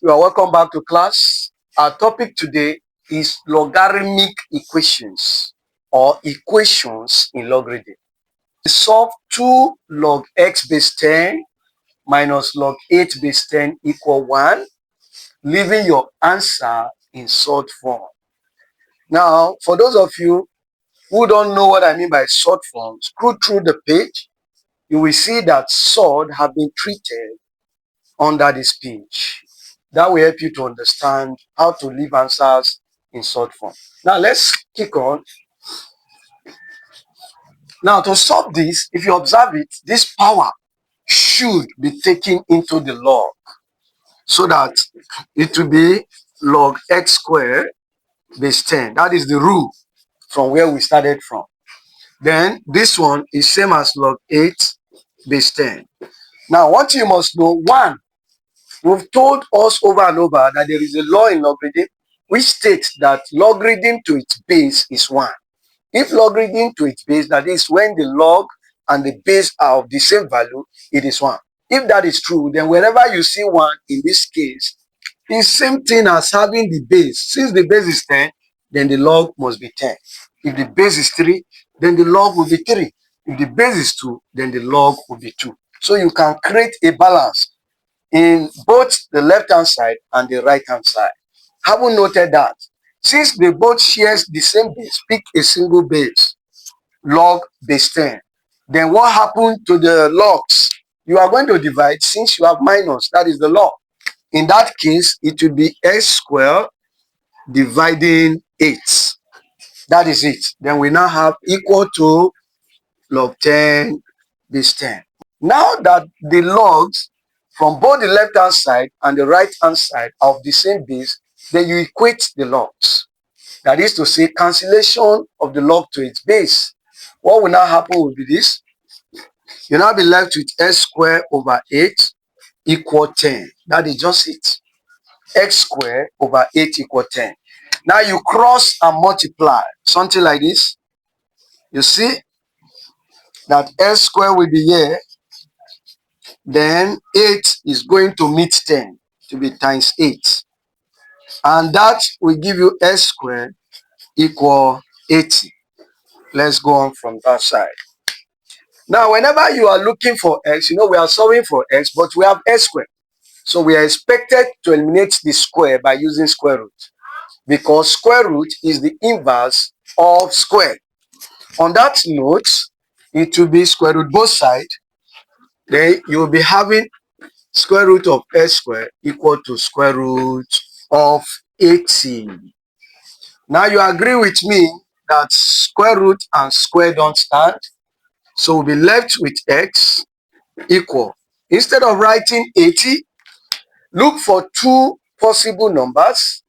You are welcome back to class. Our topic today is logarithmic equations or equations in logarithm. Solve 2 log x base 10 minus log 8 base 10 equal 1, leaving your answer in short form. Now, for those of you who don't know what I mean by short form, scroll through the page. You will see that sword have been treated under this page. That will help you to understand how to leave answers in short form. Now let's kick on. Now to solve this, if you observe it, this power should be taken into the log so that it will be log x squared base 10. That is the rule from where we started from. Then this one is same as log 8 base 10. Now what you must know, one, we've told us over and over that there is a law in logarithm which states that logarithm to its base is 1. If logarithm to its base, that is when the log and the base are of the same value, it is 1. If that is true, then wherever you see 1 in this case, it's same thing as having the base. Since the base is 10, then the log must be 10. If the base is 3, then the log will be 3. If the base is 2, then the log will be 2. So you can create a balance in both the left-hand side and the right-hand side. Having noted that, since they both shares the same base, pick a single base, log base 10. Then what happened to the logs? You are going to divide since you have minus, that is the log. In that case, it will be x squared dividing 8. That is it. Then we now have equal to log 10 base 10. Now that the logs from both the left-hand side and the right-hand side are of the same base, then you equate the logs. That is to say, cancellation of the log to its base. What will now happen will be this. You'll now be left with x squared over 8 equal 10. That is just it. X squared over 8 equal 10. Now you cross and multiply. Something like this. You see that x squared will be here. Then 8 is going to meet 10 to be times 8. And that will give you x squared equal 80. Let's go on from that side. Now, whenever you are looking for x, we are solving for x, but we have x squared. So we are expected to eliminate the square by using square root, because square root is the inverse of square. On that note, it will be square root both sides. Then you will be having square root of x squared equal to square root of 80. Now you agree with me that square root and square don't stand. So we'll be left with x equal. Instead of writing 80, look for two possible numbers.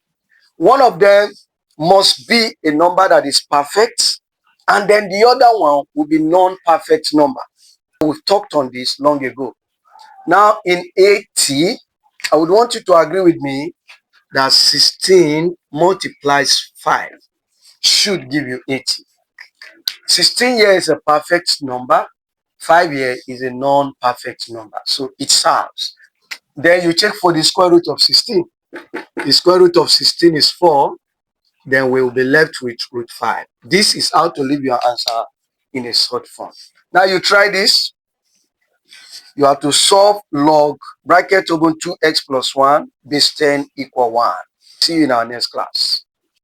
One of them must be a number that is perfect, and then the other one will be non-perfect number. We've talked on this long ago. Now in 80, I would want you to agree with me that 16 multiplies 5 should give you 80. 16 here is a perfect number. 5 here is a non-perfect number. So it serves. Then you check for the square root of 16. The square root of 16 is 4. Then we will be left with root 5. This is how to leave your answer in a short form. Now you try this. You have to solve log bracket open 2x plus 1 base 10 equal 1. See you in our next class.